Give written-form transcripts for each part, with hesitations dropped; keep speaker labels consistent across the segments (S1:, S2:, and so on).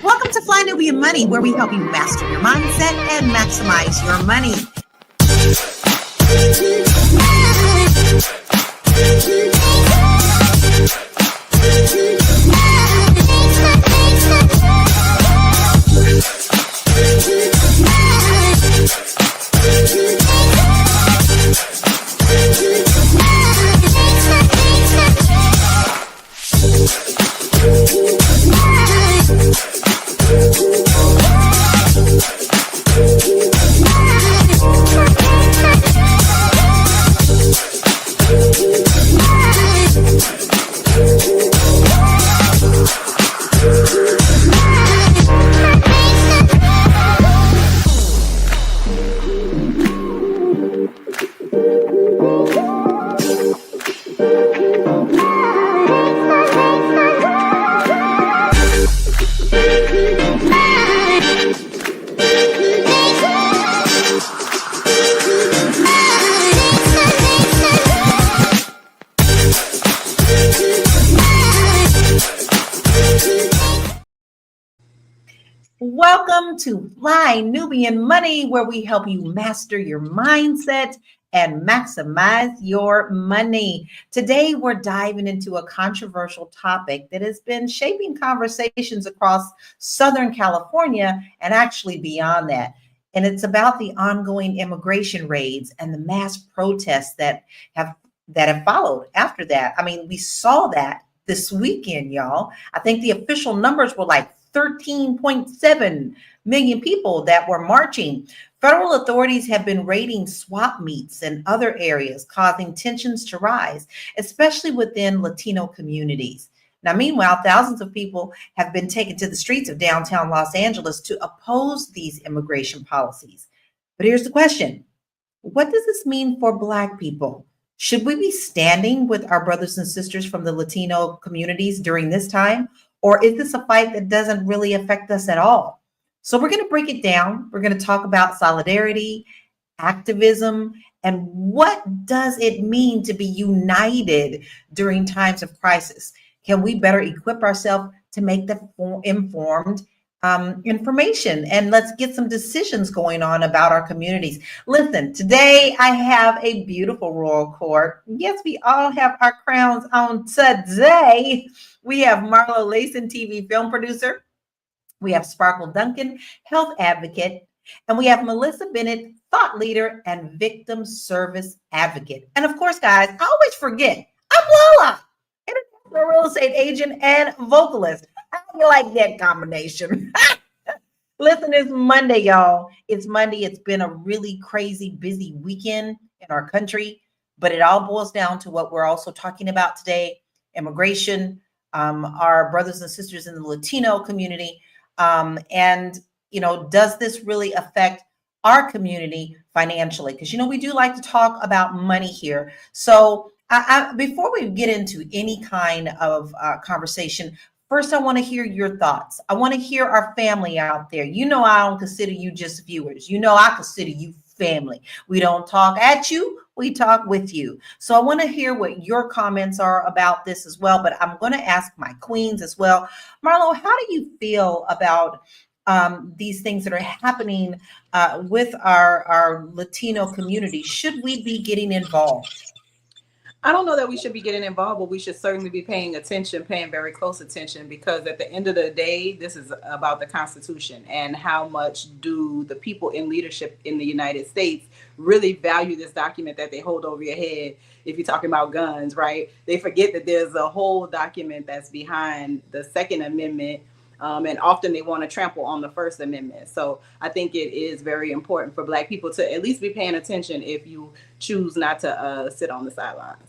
S1: Welcome to Fly Nubian Money, where we help you master your mindset and maximize your money. Welcome to Fly Nubian Money, where we help you master your mindset and maximize your money. Today, we're diving into a controversial topic that has been shaping conversations across Southern California and actually beyond that. And it's about the ongoing immigration raids and the mass protests that have followed after that. I mean, we saw that this weekend, y'all. I think the official numbers were like 13.7 million people that were marching. Federal authorities have been raiding swap meets and other areas, causing tensions to rise, especially within Latino communities. Now, meanwhile, thousands of people have been taken to the streets of downtown Los Angeles to oppose these immigration policies. But here's the question: what does this mean for Black people? Should we be standing with our brothers and sisters from the Latino communities during this time? Or is this a fight that doesn't really affect us at all? So we're going to break it down. We're going to talk about solidarity, activism, and what does it mean to be united during times of crisis? Can we better equip ourselves to make the informed information? And let's get some decisions going on about our communities. Listen, today I have a beautiful royal court. Yes, we all have our crowns on today. We have Marlo Layson, TV film producer. We have Sparkle Duncan, health advocate. And we have Melissa Bennett, thought leader and victim service advocate. And of course, guys, I always forget, I'm Lola, international real estate agent and vocalist. How do you like that combination? Listen, it's Monday, y'all. It's Monday. It's been a really crazy, busy weekend in our country, but it all boils down to what we're also talking about today: immigration, our brothers and sisters in the Latino community. And, does this really affect our community financially? Because, we do like to talk about money here. So before we get into any kind of conversation, first, I want to hear your thoughts. I want to hear our family out there. I don't consider you just viewers. I consider you family. We don't talk at you, we talk with you. So I want to hear what your comments are about this as well, but I'm going to ask my queens as well. Marlo, how do you feel about these things that are happening with our Latino community? Should we be getting involved?
S2: I don't know that we should be getting involved, but we should certainly be paying very close attention, because at the end of the day, this is about the Constitution and how much do the people in leadership in the United States really value this document that they hold over your head. If you're talking about guns, right? They forget that there's a whole document that's behind the Second Amendment. And often they want to trample on the First Amendment. So I think it is very important for Black people to at least be paying attention if you choose not to sit on the sidelines.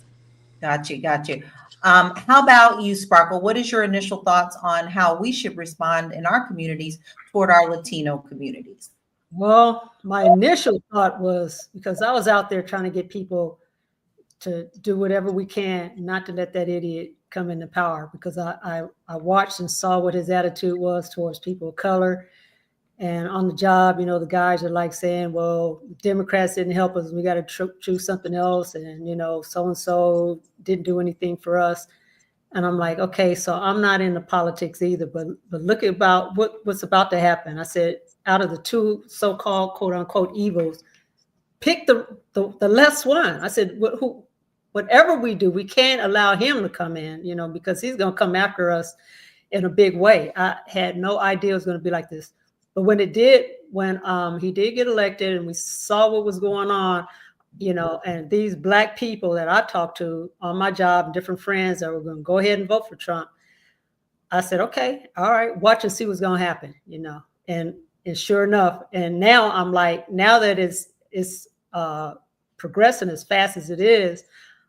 S1: Got you. How about you, Sparkle? What is your initial thoughts on how we should respond in our communities toward our Latino communities?
S3: Well, my initial thought was, because I was out there trying to get people to do whatever we can, not to let that idiot come into power, because I watched and saw what his attitude was towards people of color. And on the job, the guys are like saying, well, Democrats didn't help us. We got to choose something else. And, so-and-so didn't do anything for us. And I'm like, okay, so I'm not into politics either, but look about what's about to happen. I said, out of the two so-called quote unquote evils, pick the less one. I said, whatever we do, we can't allow him to come in, because he's going to come after us in a big way. I had no idea it was going to be like this. But when he did get elected and we saw what was going on, and these Black people that I talked to on my job and different friends that were going to go ahead and vote for Trump, I said, okay, all right, watch and see what's going to happen, and sure enough. And now I'm like, now that it's progressing as fast as it is,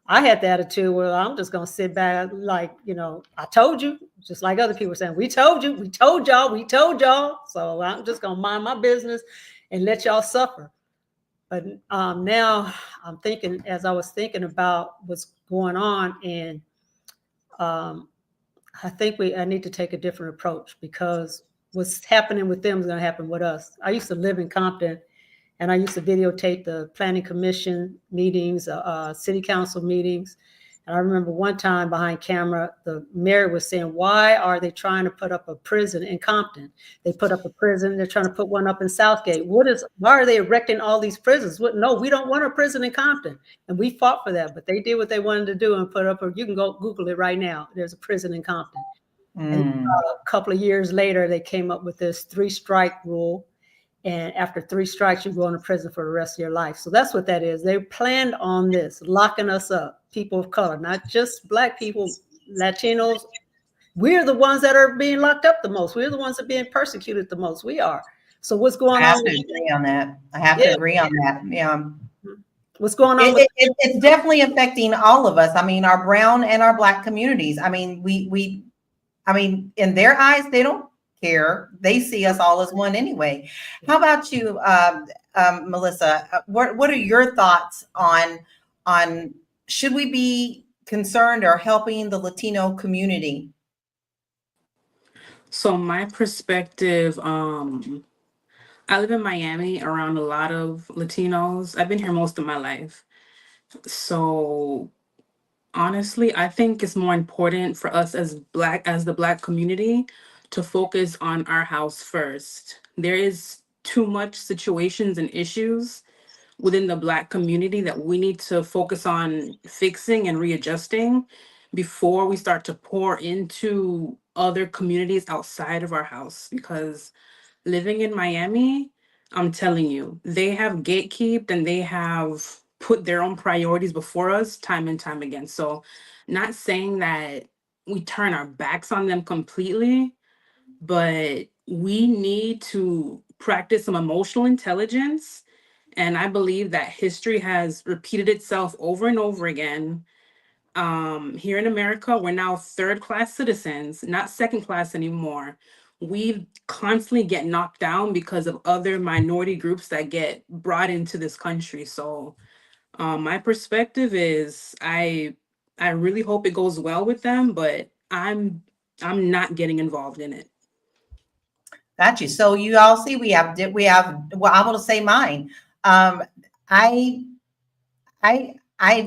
S3: I had the attitude where I'm just going to sit back, like, I told you, just like other people saying, we told you, we told y'all. So I'm just going to mind my business and let y'all suffer. But now I'm thinking, as I was thinking about what's going on, and I think I need to take a different approach, because what's happening with them is going to happen with us. I used to live in Compton, and I used to videotape the planning commission meetings, city council meetings. And I remember one time behind camera, the mayor was saying, why are they trying to put up a prison in Compton? They put up a prison. They're trying to put one up in Southgate. Why are they erecting all these prisons? No, we don't want a prison in Compton. And we fought for that, but they did what they wanted to do and put up you can go Google it right now. There's a prison in Compton. And a couple of years later, they came up with this 3-strike rule. And after 3 strikes, you go into prison for the rest of your life. So that's what that is. They planned on this, locking us up, people of color, not just Black people, Latinos. We're the ones that are being locked up the most. We're the ones that are being persecuted the most. We are. So what's going on?
S1: I have to agree on that. I have to agree on that. Yeah.
S3: What's going on?
S1: It's definitely affecting all of us. I mean, our brown and our Black communities. I mean, in their eyes, they don't care. They see us all as one anyway. How about you, Melissa? What are your thoughts on should we be concerned or helping the Latino community?
S4: So my perspective, I live in Miami around a lot of Latinos. I've been here most of my life. So honestly, I think it's more important for us as the Black community to focus on our house first. There is too much situations and issues within the Black community that we need to focus on fixing and readjusting before we start to pour into other communities outside of our house. Because living in Miami, I'm telling you, they have gatekeeped and they have put their own priorities before us time and time again. So, not saying that we turn our backs on them completely, but we need to practice some emotional intelligence. And I believe that history has repeated itself over and over again. Here in America, we're now 3rd-class citizens, not 2nd-class anymore. We constantly get knocked down because of other minority groups that get brought into this country. So my perspective is I really hope it goes well with them, but I'm not getting involved in it.
S1: Got you. So you all see we have well, I'm going to say mine. I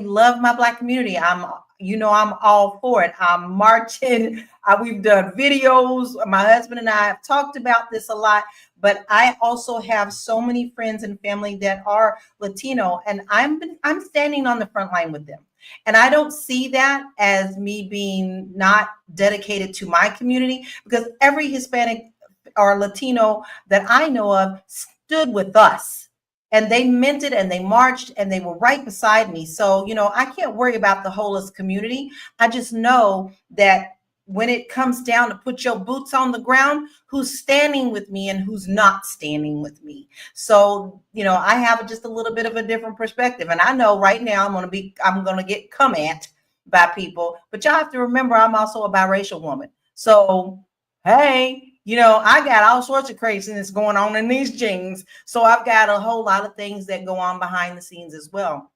S1: love my Black community. I'm all for it. I'm marching. We've done videos. My husband and I have talked about this a lot, but I also have so many friends and family that are Latino, and I'm standing on the front line with them. And I don't see that as me being not dedicated to my community, because every Hispanic or Latino that I know of stood with us. And they meant it, and they marched, and they were right beside me. So, I can't worry about the wholest community. I just know that when it comes down to put your boots on the ground, who's standing with me and who's not standing with me. So, I have just a little bit of a different perspective. And I know right now I'm going to get come at by people, but y'all have to remember I'm also a biracial woman. So, hey, I got all sorts of craziness going on in these jeans. So I've got a whole lot of things that go on behind the scenes as well.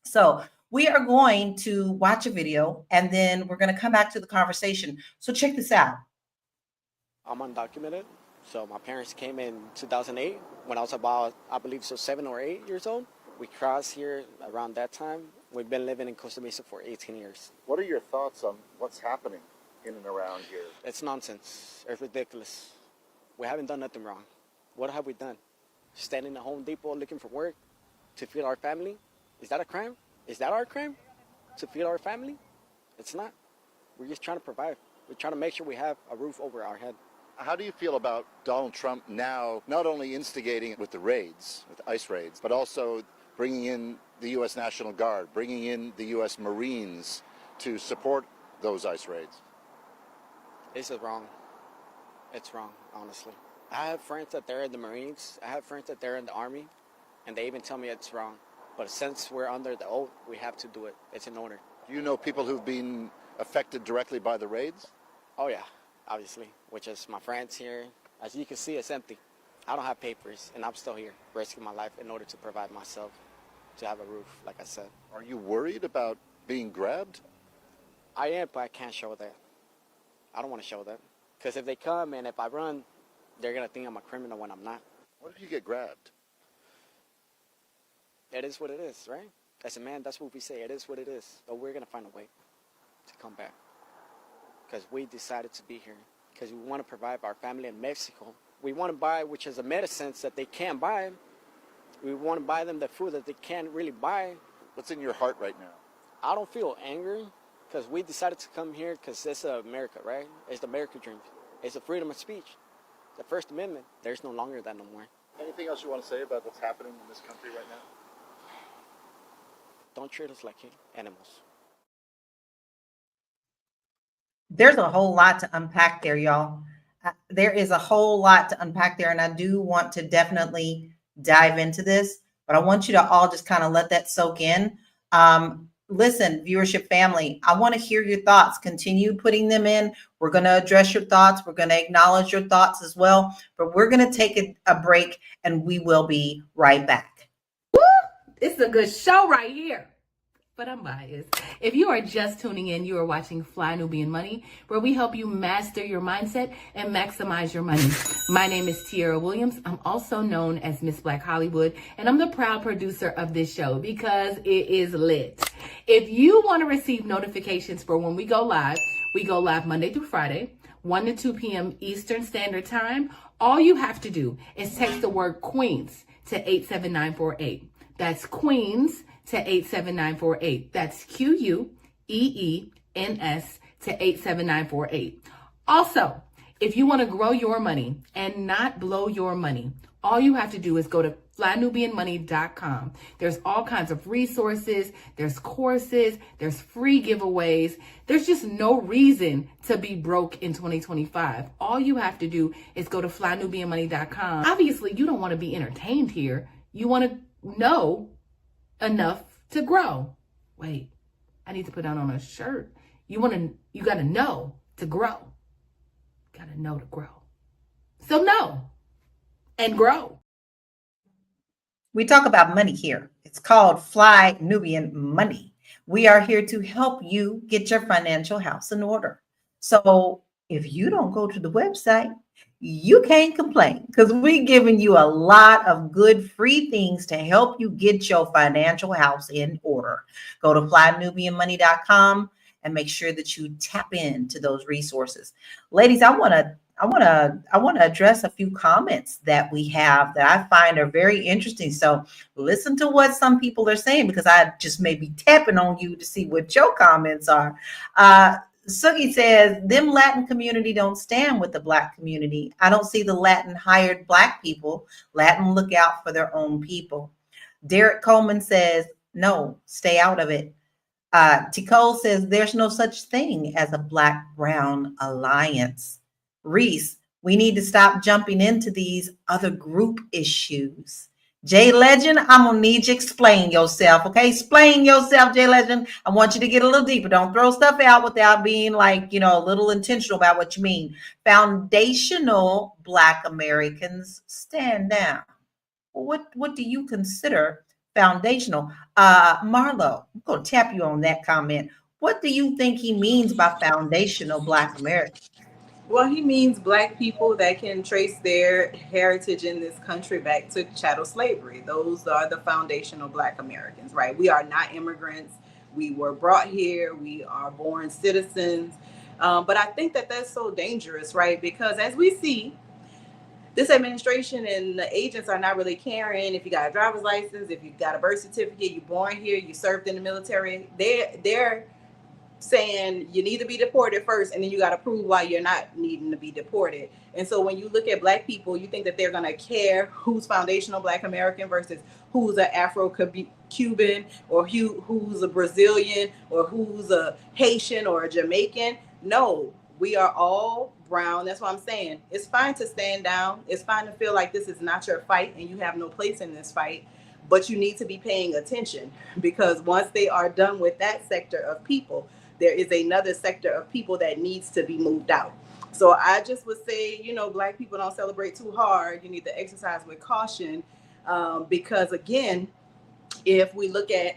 S1: So we are going to watch a video, and then we're going to come back to the conversation. So check this out.
S5: I'm undocumented. So my parents came in 2008 when I was about, I believe, 7 or 8 years old. We crossed here around that time. We've been living in Costa Mesa for 18 years.
S6: What are your thoughts on what's happening in and around here?
S5: It's nonsense. It's ridiculous. We haven't done nothing wrong. What have we done? Standing at Home Depot looking for work to feed our family? Is that a crime? Is that our crime? To feed our family? It's not. We're just trying to provide. We're trying to make sure we have a roof over our head.
S6: How do you feel about Donald Trump now not only instigating with the raids, with ICE raids, but also bringing in the U.S. National Guard, bringing in the U.S. Marines to support those ICE raids?
S5: This is wrong. It's wrong, honestly. I have friends that they're in the Marines. I have friends that they're in the Army, and they even tell me it's wrong. But since we're under the oath, we have to do it. It's an order.
S6: Do you know people who've been affected directly by the raids?
S5: Oh, yeah, obviously, which is my friends here. As you can see, it's empty. I don't have papers, and I'm still here, risking my life in order to provide myself, to have a roof, like I said.
S6: Are you worried about being grabbed?
S5: I am, but I can't show that. I don't want to show that. Because if they come and if I run, they're going to think I'm a criminal when I'm not.
S6: What if you get grabbed?
S5: It is what it is, right? As a man, that's what we say. It is what it is. But we're going to find a way to come back. Because we decided to be here. Because we want to provide our family in Mexico. We want to buy, which is a medicines that they can't buy. We want to buy them the food that they can't really buy.
S6: What's in your heart right now?
S5: I don't feel angry because we decided to come here because it's America, right? It's the American dream. It's the freedom of speech. The First Amendment, there's no longer that no more.
S6: Anything else you want to say about what's happening in this country right now?
S5: Don't treat us like animals.
S1: There's a whole lot to unpack there, y'all. There is a whole lot to unpack there, and I do want to definitely dive into this, but I want you to all just kind of let that soak in. Listen, viewership family, I want to hear your thoughts. Continue putting them in. We're going to address your thoughts. We're going to acknowledge your thoughts as well, but we're going to take a break, and we will be right back.
S7: It's a good show right here. But I'm biased. If you are just tuning in, you are watching Fly Nubian Money, where we help you master your mindset and maximize your money. My name is Tiara Williams. I'm also known as Miss Black Hollywood, and I'm the proud producer of this show because it is lit. If you want to receive notifications for when we go live Monday through Friday, 1 to 2 p.m. Eastern Standard Time. All you have to do is text the word Queens to 87948. That's Queens to 87948. That's QUEENS to 87948. Also, if you want to grow your money and not blow your money, all you have to do is go to flynubianmoney.com. There's all kinds of resources, there's courses, there's free giveaways. There's just no reason to be broke in 2025. All you have to do is go to flynubianmoney.com. Obviously, you don't want to be entertained here. You want to know enough to grow. Wait, I need to put that on a shirt. You got to know to grow. Got to know to grow. So know and grow.
S1: We talk about money here. It's called Fly Nubian Money. We are here to help you get your financial house in order. So if you don't go to the website, you can't complain because we're giving you a lot of good free things to help you get your financial house in order. Go to flynubianmoney.com and make sure that you tap into those resources. Ladies, I want to address a few comments that we have that I find are very interesting. So listen to what some people are saying because I just may be tapping on you to see what your comments are. Sugi says, them Latin community don't stand with the Black community. I don't see the Latin hired Black people. Latin look out for their own people. Derek Coleman says, no, stay out of it. Ticole says, there's no such thing as a Black-Brown alliance. Reese, we need to stop jumping into these other group issues. Jay Legend, I'm going to need you to explain yourself, okay? Explain yourself, Jay Legend. I want you to get a little deeper. Don't throw stuff out without being like, a little intentional about what you mean. Foundational Black Americans stand down. What do you consider foundational? Marlo, I'm going to tap you on that comment. What do you think he means by foundational Black Americans?
S2: Well, he means Black people that can trace their heritage in this country back to chattel slavery. Those are the foundational Black Americans, right? We are not immigrants. We were brought here. We are born citizens. But I think that that's so dangerous, right? Because as we see, this administration and the agents are not really caring if you got a driver's license, if you got a birth certificate, you're born here, you served in the military. They're saying you need to be deported first, and then you got to prove why you're not needing to be deported. And so when you look at Black people, you think that they're going to care who's foundational Black American versus who's an Afro-Cuban, or who's a Brazilian, or who's a Haitian or a Jamaican. No, we are all brown. That's what I'm saying. It's fine to stand down. It's fine to feel like this is not your fight and you have no place in this fight, but you need to be paying attention, because once they are done with that sector of people, there is another sector of people that needs to be moved out. So I just would say, Black people don't celebrate too hard. You need to exercise with caution, because again, if we look at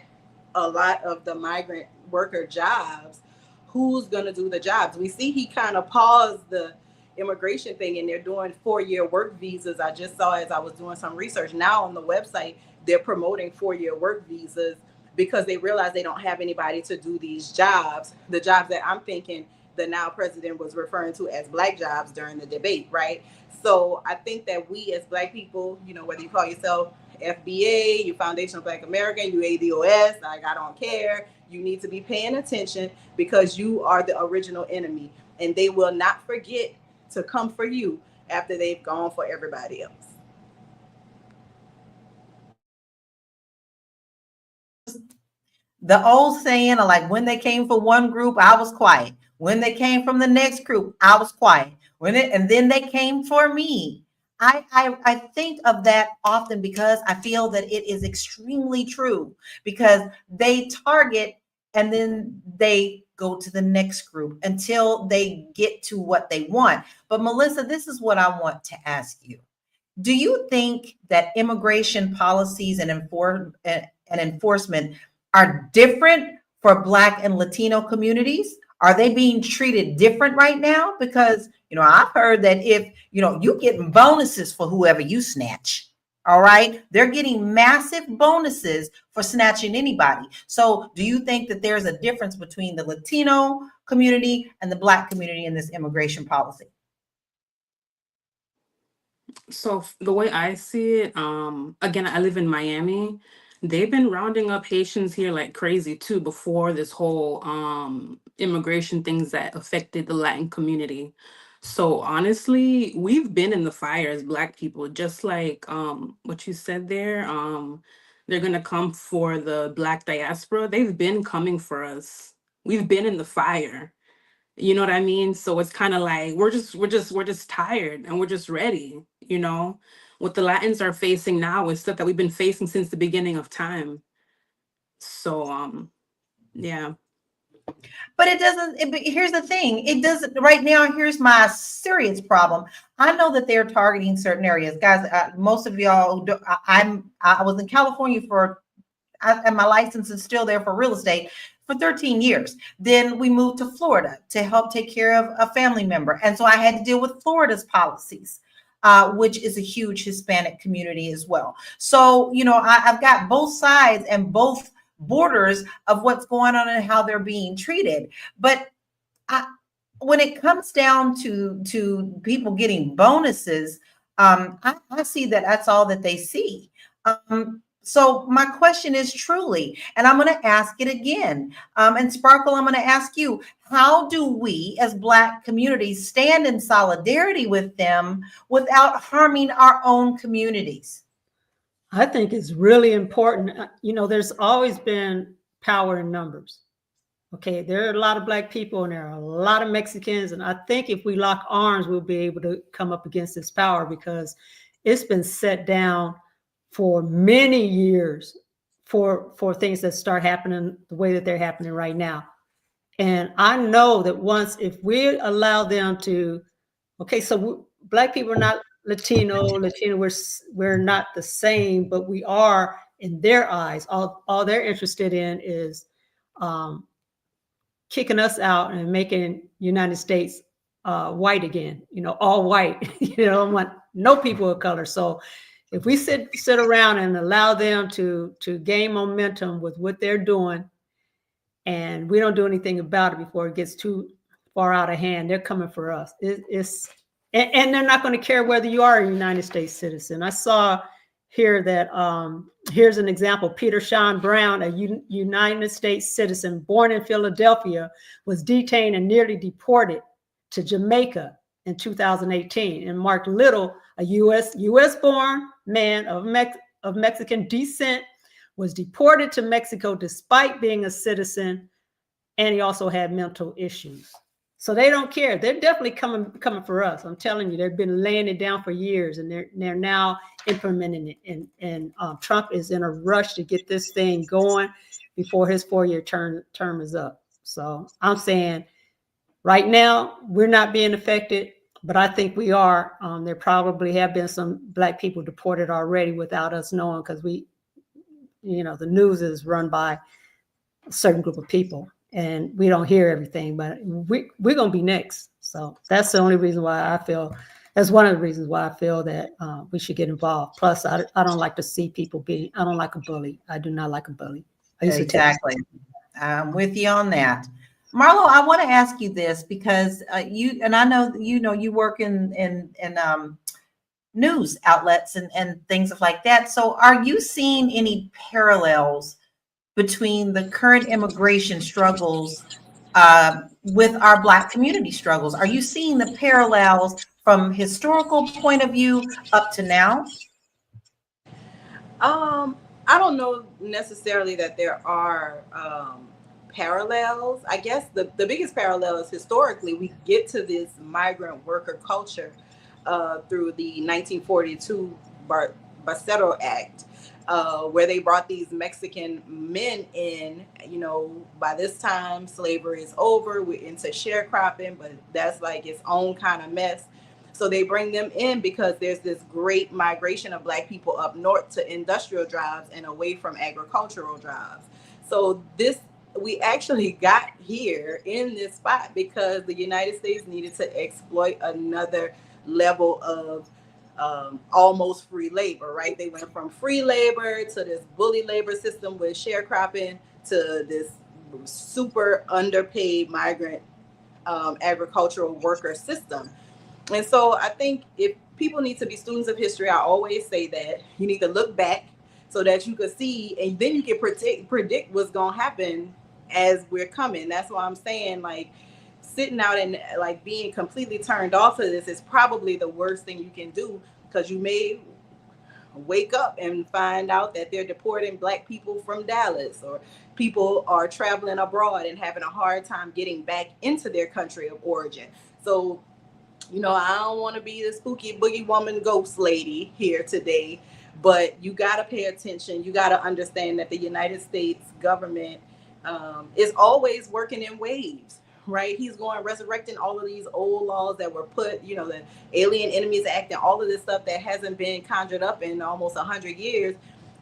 S2: a lot of the migrant worker jobs, who's going to do the jobs? We see he kind of paused the immigration thing, and they're doing 4-year work visas. I just saw, as I was doing some research, now on the website, they're promoting 4-year work visas because they realize they don't have anybody to do these jobs. The jobs that I'm thinking the now president was referring to as Black jobs during the debate, right? So I think that we as Black people, whether you call yourself FBA, you Foundational Black American, you ADOS, like, I don't care. You need to be paying attention, because you are the original enemy, and they will not forget to come for you after they've gone for everybody else.
S1: The old saying of, like, when they came for one group, I was quiet. When they came from the next group, I was quiet. And then they came for me. I think of that often because I feel that it is extremely true, because they target and then they go to the next group until they get to what they want. But Melissa, this is what I want to ask you. Do you think that immigration policies and enforcement are different for Black and Latino communities? Are they being treated different right now? Because, I've heard that if, you getting bonuses for whoever you snatch. All right. They're getting massive bonuses for snatching anybody. So do you think that there's a difference between the Latino community and the Black community in this immigration policy?
S4: So the way I see it, again, I live in Miami. They've been rounding up Haitians here like crazy too before this whole immigration things that affected the Latin community. So honestly, we've been in the fire as Black people, just like what you said there. They're gonna come for the Black diaspora. They've been coming for us. We've been in the fire. You know what I mean? So it's kind of like we're just tired and we're just ready, you know? What the Latins are facing now is stuff that we've been facing since the beginning of time. So yeah.
S1: But it doesn't. But here's the thing. It doesn't right now. Here's my serious problem. I know that they're targeting certain areas, guys. Most of y'all, I was in California and my license is still there for real estate for 13 years. Then we moved to Florida to help take care of a family member, and so I had to deal with Florida's policies. Which is a huge Hispanic community as well. So, I've got both sides and both borders of what's going on and how they're being treated. But when it comes down to people getting bonuses, I see that that's all that they see. So my question is truly, and I'm going to ask it again. And Sparkle, I'm going to ask you, how do we as Black communities stand in solidarity with them without harming our own communities?
S3: I think it's really important. There's always been power in numbers. Okay, there are a lot of Black people and there are a lot of Mexicans. And I think if we lock arms, we'll be able to come up against this power, because it's been set down for many years for things that start happening the way that they're happening right now. And I know that if we allow them to, okay, so Black people are not Latino, we're not the same, but we are in their eyes. All they're interested in is kicking us out and making United States white again, all white. I want no people of color. So if we sit around and allow them to gain momentum with what they're doing, and we don't do anything about it before it gets too far out of hand, they're coming for us. And they're not going to care whether you are a United States citizen. I saw here that here's an example. Peter Sean Brown, a United States citizen born in Philadelphia, was detained and nearly deported to Jamaica in 2018. And Mark Little, a U.S. born man of Mexican descent, was deported to Mexico despite being a citizen, and he also had mental issues. So they don't care. They're definitely coming for us. I'm telling you, they've been laying it down for years, and they're now implementing it. And Trump is in a rush to get this thing going before his 4-year term is up. So I'm saying right now we're not being affected, but I think we are. There probably have been some Black people deported already without us knowing, because the news is run by a certain group of people, and we don't hear everything, but we're going to be next. So that's the only reason why that's one of the reasons why I feel that we should get involved. Plus, I don't like to see people I don't like a bully. I do not like a bully.
S1: Exactly. I'm with you on that. Marlo, I want to ask you this because I know you work in news outlets and things like that. So are you seeing any parallels between the current immigration struggles with our Black community struggles? Are you seeing the parallels from historical point of view up to now?
S2: I don't know necessarily that there are parallels. I guess the biggest parallel is historically we get to this migrant worker culture through the 1942 Barcelo Act, where they brought these Mexican men in. By this time slavery is over, we're into sharecropping, but that's like its own kind of mess. So they bring them in because there's this great migration of Black people up north to industrial jobs and away from agricultural jobs. So we actually got here in this spot because the United States needed to exploit another level of almost free labor, right? They went from free labor to this bully labor system with sharecropping to this super underpaid migrant agricultural worker system. And so I think if people need to be students of history, I always say that you need to look back so that you can see, and then you can predict what's going to happen as we're coming. That's why I'm saying, like, sitting out and like being completely turned off of this is probably the worst thing you can do, because you may wake up and find out that they're deporting Black people from Dallas, or people are traveling abroad and having a hard time getting back into their country of origin. So I don't want to be the spooky boogie woman ghost lady here today, but you got to pay attention. You got to understand that the United States government is always working in waves, right? He's resurrecting all of these old laws that were put, the Alien Enemies Act and all of this stuff that hasn't been conjured up in almost 100 years.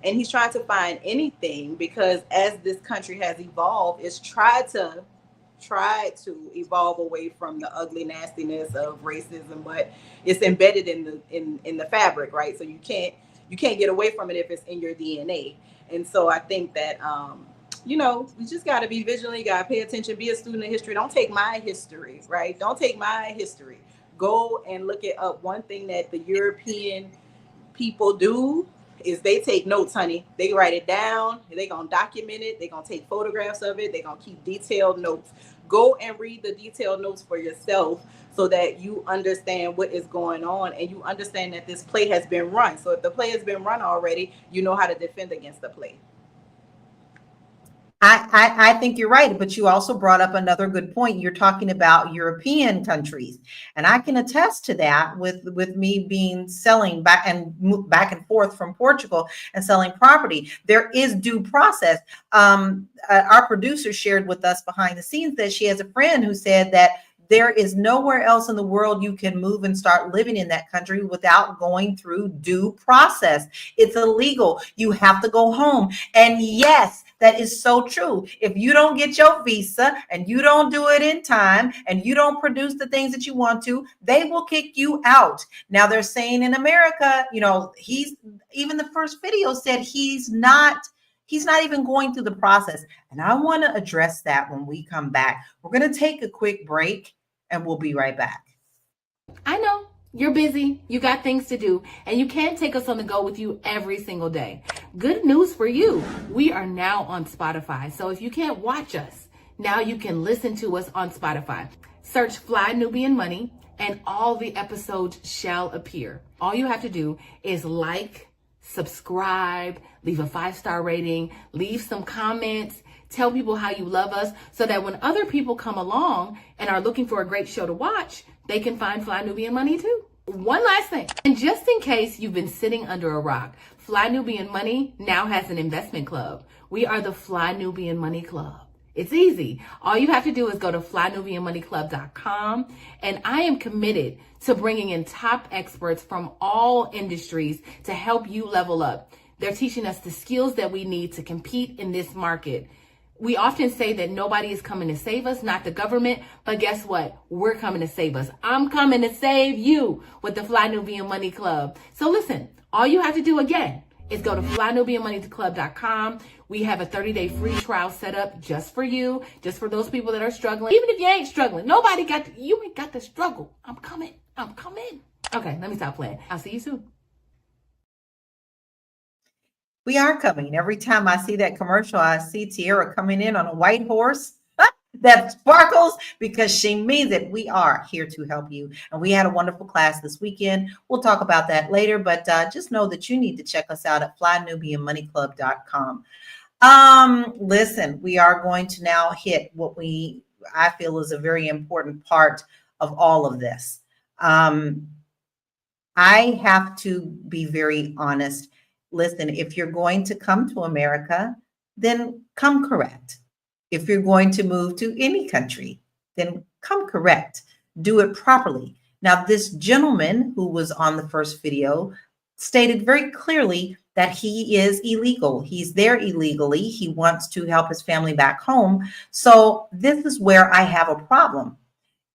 S2: And he's trying to find anything, because as this country has evolved, it's tried to evolve away from the ugly nastiness of racism, but it's embedded in the fabric, right? So you can't get away from it if it's in your DNA. And so I think that we just got to be vigilant. You got to pay attention, be a student of history. Don't take my history, right? Don't take my history. Go and look it up. One thing that the European people do is they take notes, honey. They write it down. They're going to document it. They're going to take photographs of it. They're going to keep detailed notes. Go and read the detailed notes for yourself so that you understand what is going on, and you understand that this play has been run. So if the play has been run already, you know how to defend against the play.
S1: I think you're right, but you also brought up another good point. You're talking about European countries, and I can attest to that with me selling back and forth from Portugal and selling property. There is due process. Our producer shared with us behind the scenes that she has a friend who said that There is nowhere else in the world you can move and start living in that country without going through due process. It's illegal. You have to go home. And yes, that is so true. If you don't get your visa and you don't do it in time and you don't produce the things that you want to, they will kick you out. Now they're saying in America, even the first video said he's not even going through the process. And I want to address that when we come back. We're going to take a quick break and we'll be right back.
S7: I know you're busy, you got things to do, and you can't take us on the go with you every single day. Good news for you. We are now on Spotify. So if you can't watch us, now you can listen to us on Spotify. Search Fly Nubian Money and all the episodes shall appear. All you have to do is like, subscribe, leave a 5-star rating, leave some comments, tell people how you love us so that when other people come along and are looking for a great show to watch, they can find Fly Nubian Money too. One last thing, and just in case you've been sitting under a rock, Fly Nubian Money now has an investment club. We are the Fly Nubian Money Club. It's easy. All you have to do is go to flynubianmoneyclub.com, and I am committed to bringing in top experts from all industries to help you level up. They're teaching us the skills that we need to compete in this market. We often say that nobody is coming to save us, not the government, but guess what? We're coming to save us. I'm coming to save you with the Fly Nubian Money Club. So listen, all you have to do again is go to flynubianmoneyclub.com. We have a 30-day free trial set up just for you, just for those people that are struggling. Even if you ain't struggling, you ain't got to struggle. I'm coming. Okay, let me stop playing. I'll see you soon.
S1: We are coming. Every time I see that commercial, I see Tiara coming in on a white horse that sparkles because she means it. We are here to help you. And we had a wonderful class this weekend. We'll talk about that later, but just know that you need to check us out at flynubianmoneyclub.com. Listen, we are going to now hit what I feel is a very important part of all of this. I have to be very honest. Listen, if you're going to come to America, then come correct. If you're going to move to any country, then come correct. Do it properly. Now, this gentleman who was on the first video stated very clearly that he is illegal. He's there illegally. He wants to help his family back home. So this is where I have a problem.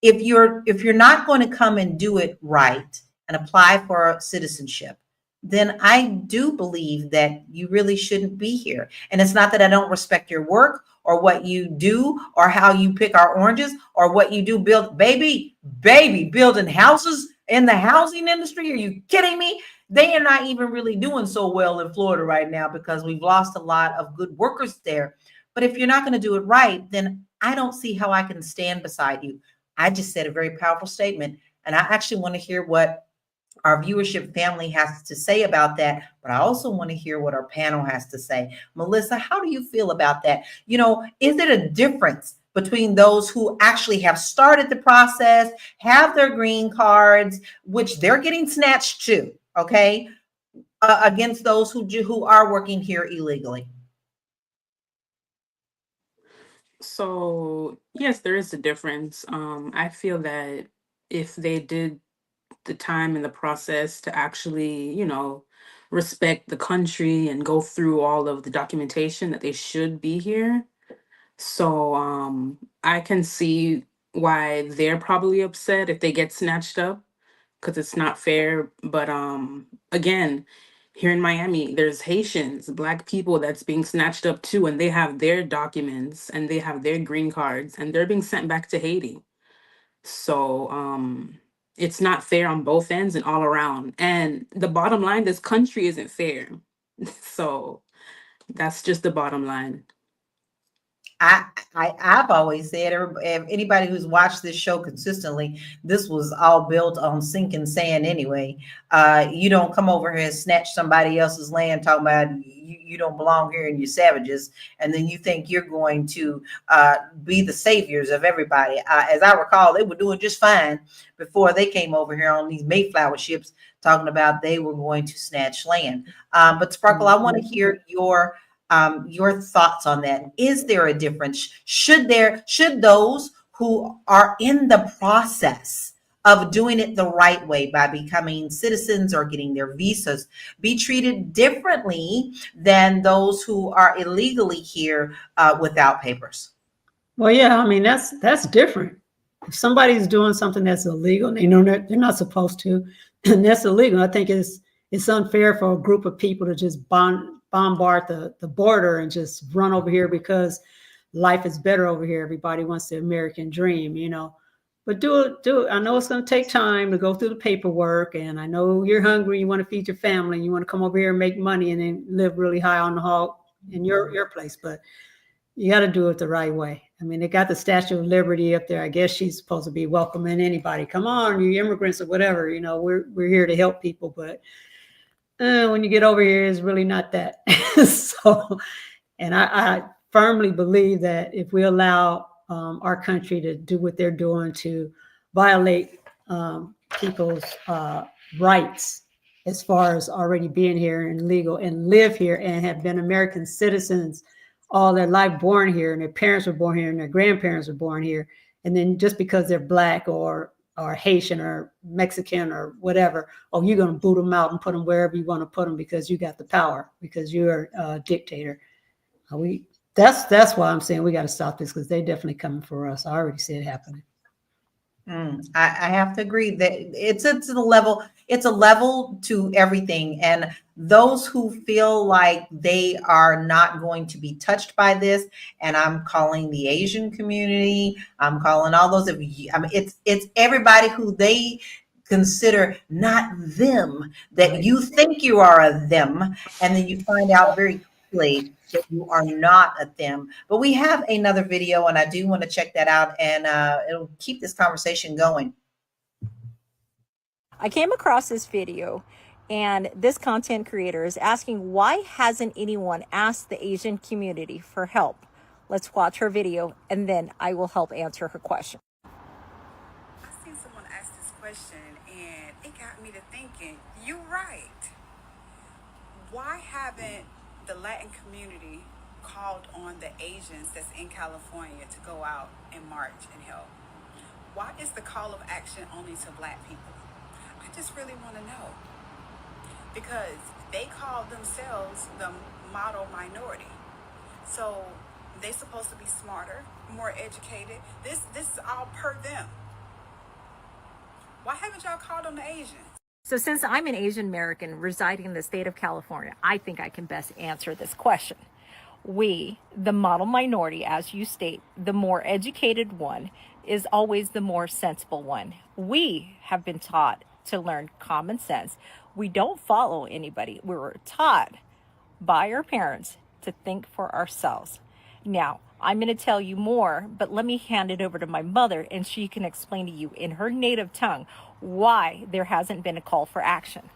S1: If you're not going to come and do it right and apply for citizenship, then I do believe that you really shouldn't be here. And it's not that I don't respect your work or what you do or how you pick our oranges or what you do baby, building houses in the housing industry. Are you kidding me? They are not even really doing so well in Florida right now because we've lost a lot of good workers there. But if you're not going to do it right, then I don't see how I can stand beside you. I just said a very powerful statement, and I actually want to hear what our viewership family has to say about that, but I also want to hear what our panel has to say. Melissa, how do you feel about that? Is it a difference between those who actually have started the process, have their green cards, which they're getting snatched too, okay, against those who are working here illegally?
S4: So yes, there is a difference. I feel that if they did the time and the process to actually, respect the country and go through all of the documentation, that they should be here. So I can see why they're probably upset if they get snatched up because it's not fair. But again, here in Miami, there's Haitians, Black people that's being snatched up too, and they have their documents and they have their green cards and they're being sent back to Haiti. So it's not fair on both ends and all around. And the bottom line, this country isn't fair. So that's just the bottom line.
S1: I've always said, anybody who's watched this show consistently, this was all built on sinking sand anyway. You don't come over here and snatch somebody else's land talking about you don't belong here and you're savages, and then you think you're going to be the saviors of everybody. As I recall, they were doing just fine before they came over here on these Mayflower ships talking about they were going to snatch land. But Sparkle, I want to hear your thoughts on that. Is there a difference? Should those who are in the process of doing it the right way by becoming citizens or getting their visas be treated differently than those who are illegally here without papers?
S3: Well, yeah, I mean that's different. If somebody's doing something that's illegal, they know they're not supposed to, and that's illegal. I think it's unfair for a group of people to just bombard the border and just run over here because life is better over here. Everybody wants the American dream, you know. But do it. I know it's going to take time to go through the paperwork, and I know you're hungry. You want to feed your family. And you want to come over here and make money and then live really high on the hog in your place, but you got to do it the right way. I mean, they got the Statue of Liberty up there. I guess she's supposed to be welcoming anybody. Come on, you immigrants or whatever. You know, we're here to help people, but when you get over here, it's really not that. So, and I firmly believe that if we allow our country to do what they're doing to violate people's rights as far as already being here and legal and live here and have been American citizens all their life, born here, and their parents were born here and their grandparents were born here, and then just because they're Black or Haitian or Mexican or whatever, oh, you're going to boot them out and put them wherever you want to put them because you got the power, because you're a dictator. That's why I'm saying we got to stop this, because they definitely coming for us. I already see it happening.
S1: I have to agree that it's a level to everything. And those who feel like they are not going to be touched by this, and I'm calling the Asian community, I'm calling all those, I mean, it's everybody who they consider not them, that you think you are a them, and then you find out very quickly that you are not a them. But we have another video, and I do want to check that out, and it'll keep this conversation going.
S8: I came across this video, and this content creator is asking, why hasn't anyone asked the Asian community for help? Let's watch her video, and then I will help answer her question.
S9: I seen someone ask this question, and it got me to thinking, you're right. Why haven't the Latin community called on the Asians that's in California to go out and march and help? Why is the call of action only to Black people? I just really want to know. Because they call themselves the model minority. So they're supposed to be smarter, more educated. This is all per them. Why haven't y'all called on the Asians?
S8: So since I'm an Asian American residing in the state of California, I think I can best answer this question. We, the model minority, as you state, the more educated one, is always the more sensible one. We have been taught to learn common sense. We don't follow anybody. We were taught by our parents to think for ourselves. Now, I'm going to tell you more, but let me hand it over to my mother, and she can explain to you in her native tongue why there hasn't been a call for action.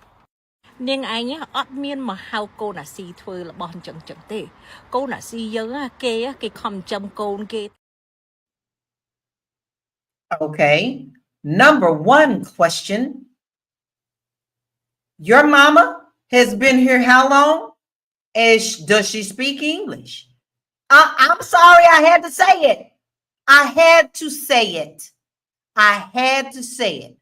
S10: នាងឯងអត់មានមកហៅកូនអាស៊ីធ្វើរបស់អញ្ចឹងទេកូនអាស៊ីយើងគេខំចំកូនគេ
S1: Okay, number one question. Your mama has been here how long? Does she speak English? I'm sorry, I had to say it. I had to say it. I had to say it.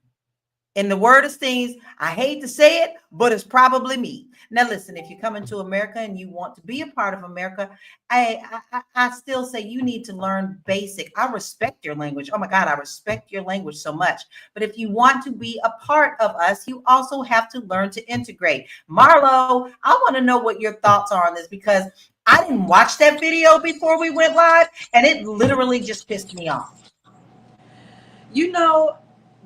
S1: In the word of things, I hate to say it, but it's probably me. Now, listen, if you're coming to America and you want to be a part of America, I still say you need to learn basic. I respect your language. Oh my God, I respect your language so much. But if you want to be a part of us, you also have to learn to integrate. Marlo, I want to know what your thoughts are on this, because I didn't watch that video before we went live, and it literally just pissed me off.
S2: You know,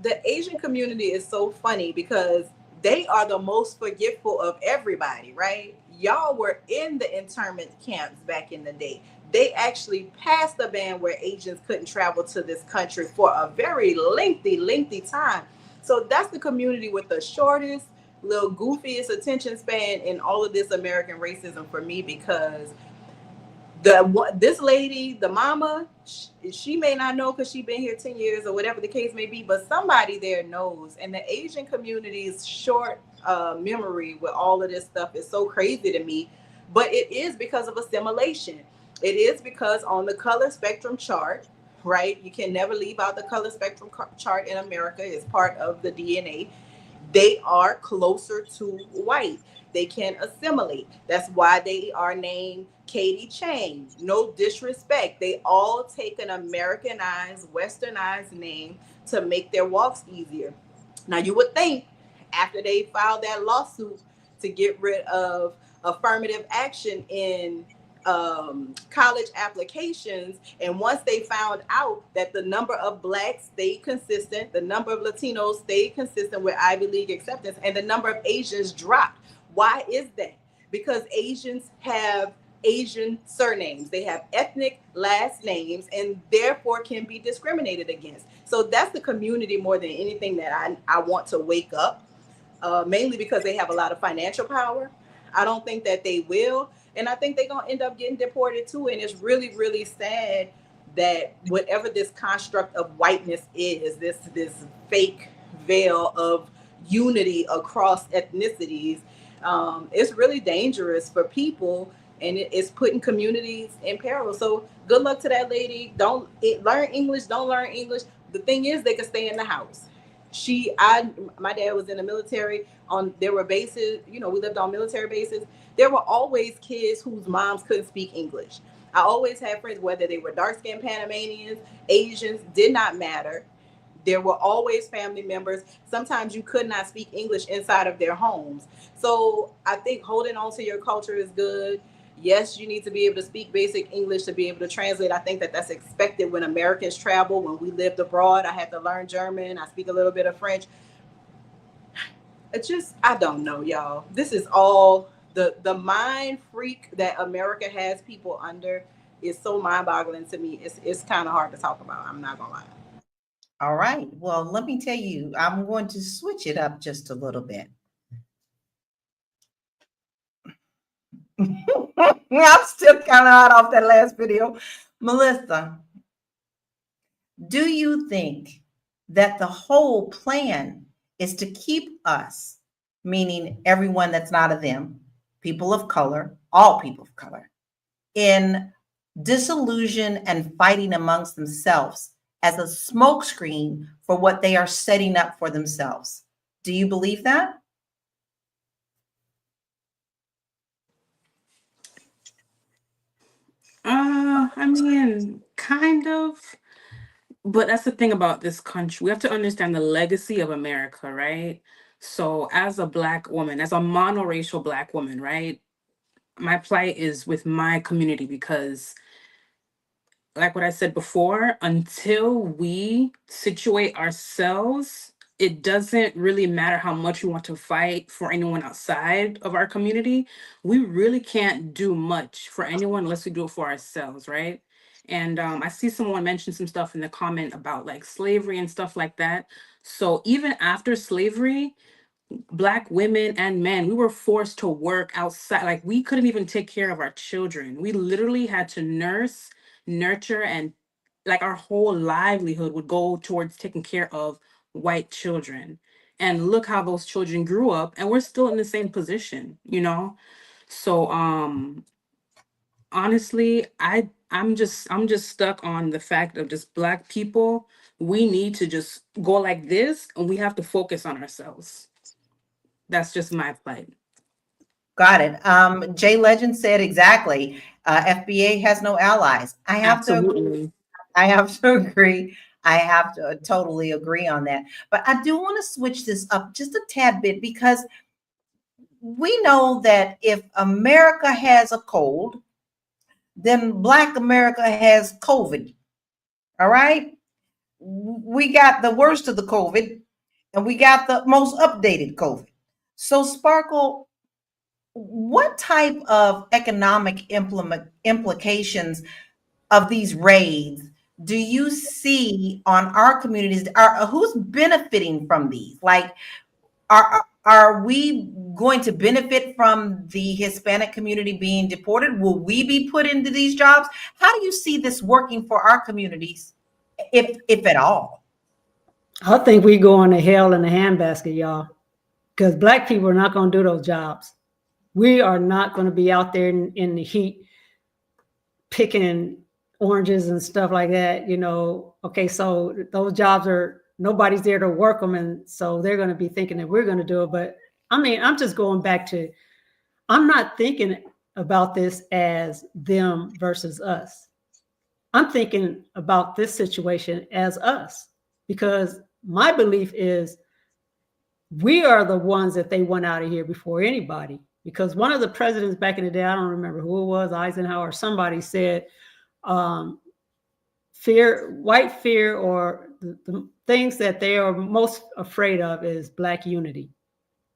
S2: the Asian community is so funny because they are the most forgetful of everybody, right? Y'all were in the internment camps back in the day. They actually passed the ban where Asians couldn't travel to this country for a very lengthy time. So that's the community with the shortest, little goofiest attention span in all of this American racism for me, because this lady, the mama, she may not know because she's been here 10 years or whatever the case may be, but somebody there knows. And the Asian community's short memory with all of this stuff is so crazy to me. But it is because of assimilation. It is because on the color spectrum chart, right? You can never leave out the color spectrum chart in America. It's part of the DNA. They are closer to white. They can assimilate. That's why they are named Katie Chang. No disrespect. They all take an Americanized, westernized name to make their walks easier. Now, you would think after they filed that lawsuit to get rid of affirmative action in college applications, and once they found out that the number of blacks stayed consistent, the number of Latinos stayed consistent with Ivy League acceptance, and the number of Asians dropped. Why is that? Because Asians have Asian surnames. They have ethnic last names and therefore can be discriminated against. So that's the community more than anything that I want to wake up, mainly because they have a lot of financial power. I don't think that they will. And I think they're going to end up getting deported too. And it's really, really sad that whatever this construct of whiteness is, this fake veil of unity across ethnicities, it's really dangerous for people, and it's putting communities in peril. So good luck to that lady. Don't learn English. Don't learn English. The thing is, they can stay in the house. My dad was in the military. There were bases, we lived on military bases. There were always kids whose moms couldn't speak English. I always had friends, whether they were dark-skinned Panamanians, Asians, did not matter. There were always family members. Sometimes you could not speak English inside of their homes. So I think holding on to your culture is good. Yes, you need to be able to speak basic English to be able to translate. I think that that's expected when Americans travel. When we lived abroad, I had to learn German. I speak a little bit of French. I don't know, y'all. This is all the mind freak that America has people under is so mind-boggling to me. It's kind of hard to talk about. I'm not gonna lie.
S1: All right. Well, let me tell you, I'm going to switch it up just a little bit. I'm still kind of hot off that last video. Melissa, do you think that the whole plan is to keep us, meaning everyone that's not a them, people of color, all people of color, in disillusion and fighting amongst themselves as a smokescreen for what they are setting up for themselves? Do you believe that?
S4: I mean, kind of. But that's the thing about this country. We have to understand the legacy of America, right? So, as a Black woman, as a monoracial Black woman, right? My plight is with my community because, like what I said before, until we situate ourselves, it doesn't really matter how much we want to fight for anyone outside of our community. We really can't do much for anyone unless we do it for ourselves, right? And I see someone mention some stuff in the comment about like slavery and stuff like that. So even after slavery, Black women and men, we were forced to work outside. Like we couldn't even take care of our children. We literally had to nurse, nurture, and like our whole livelihood would go towards taking care of white children. And look how those children grew up, and we're still in the same position. So honestly, I'm just stuck on the fact of just Black people. We need to just go like this, and we have to focus on ourselves. That's just my plight.
S1: Got it. Jay Legend said exactly. FBA has no allies. I have to agree.
S4: Absolutely.
S1: I have to agree. I have to totally agree on that. But I do want to switch this up just a tad bit because we know that if America has a cold, then Black America has COVID. All right. We got the worst of the COVID and we got the most updated COVID. So, Sparkle, what type of economic implications of these raids do you see on our communities? Who's benefiting from these? Like, are we going to benefit from the Hispanic community being deported? Will we be put into these jobs? How do you see this working for our communities, if at all?
S3: I think we going to hell in a handbasket, y'all, because Black people are not going to do those jobs. We are not going to be out there in the heat picking oranges and stuff like that, okay, so those jobs nobody's there to work them. And so they're going to be thinking that we're going to do it. But I mean, I'm just going back to, I'm not thinking about this as them versus us. I'm thinking about this situation as us, because my belief is we are the ones that they want out of here before anybody. Because one of the presidents back in the day, I don't remember who it was, Eisenhower, somebody said, white fear, or the things that they are most afraid of is Black unity.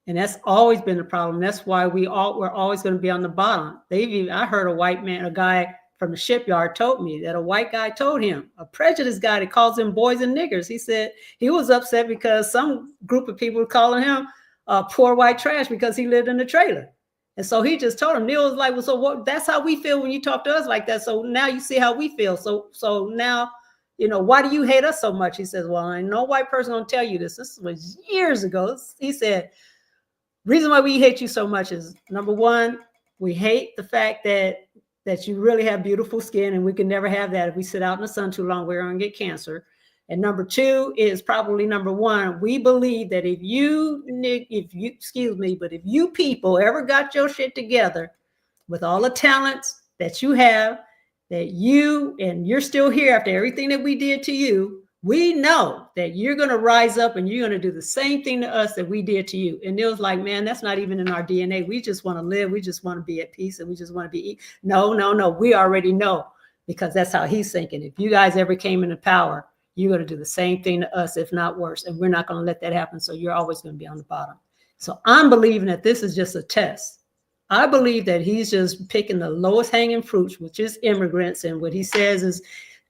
S3: And that's always been the problem. That's why we're always going to be on the bottom. I heard a guy from the shipyard told me that a white guy told him, a prejudiced guy that calls them boys and niggers. He said he was upset because some group of people were calling him poor white trash because he lived in a trailer. And so he just told him, Neil was like, well, so what? That's how we feel when you talk to us like that. So now you see how we feel. So now, why do you hate us so much? He says, well, ain't no white person gonna tell you this. This was years ago. He said, reason why we hate you so much is, number one, we hate the fact that you really have beautiful skin, and we can never have that. If we sit out in the sun too long, we're going to get cancer. And number two is probably number one, we believe that if you people ever got your shit together with all the talents that you have, and you're still here after everything that we did to you, we know that you're going to rise up and you're going to do the same thing to us that we did to you. And it was like, man, that's not even in our DNA. We just want to live. We just want to be at peace, and we just want to be. No. We already know, because that's how he's thinking. If you guys ever came into power, you're going to do the same thing to us, if not worse. And we're not going to let that happen. So you're always going to be on the bottom. So I'm believing that this is just a test. I believe that he's just picking the lowest hanging fruits, which is immigrants. And what he says is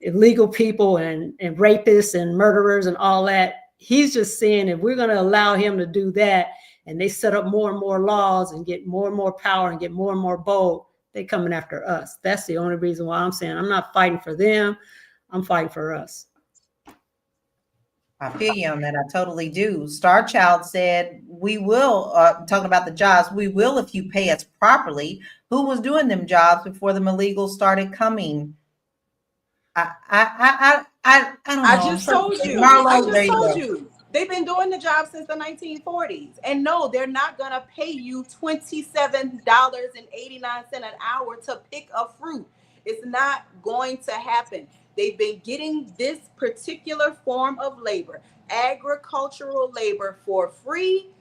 S3: illegal people and rapists and murderers and all that. He's just saying, if we're going to allow him to do that, and they set up more and more laws and get more and more power and get more and more bold, they're coming after us. That's the only reason why I'm saying I'm not fighting for them. I'm fighting for us.
S1: I feel you on that. I totally do. Star Child said, we will, talking about the jobs, we will if you pay us properly. Who was doing them jobs before the illegals started coming? I don't know.
S2: I just told you.
S1: Marlo, there you go.
S2: They've been doing the job since the 1940s. And no, they're not going to pay you $27.89 an hour to pick a fruit. It's not going to happen. They've been getting this particular form of labor, agricultural labor, for free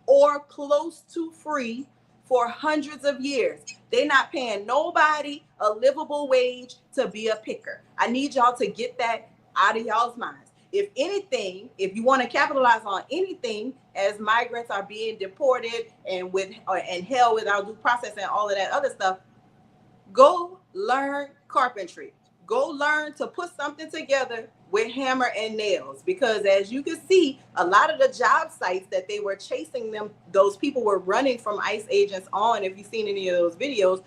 S2: or close to free for hundreds of years. They're not paying nobody a livable wage to be a picker. I need y'all to get that out of y'all's minds. If anything, if you want to capitalize on anything, as migrants are being deported and held without due process and all of that other stuff, go learn carpentry. Go learn to put something together with hammer and nails, because as you can see, a lot of the job sites that they were chasing those people were running from ICE agents on, if you've seen any of those videos,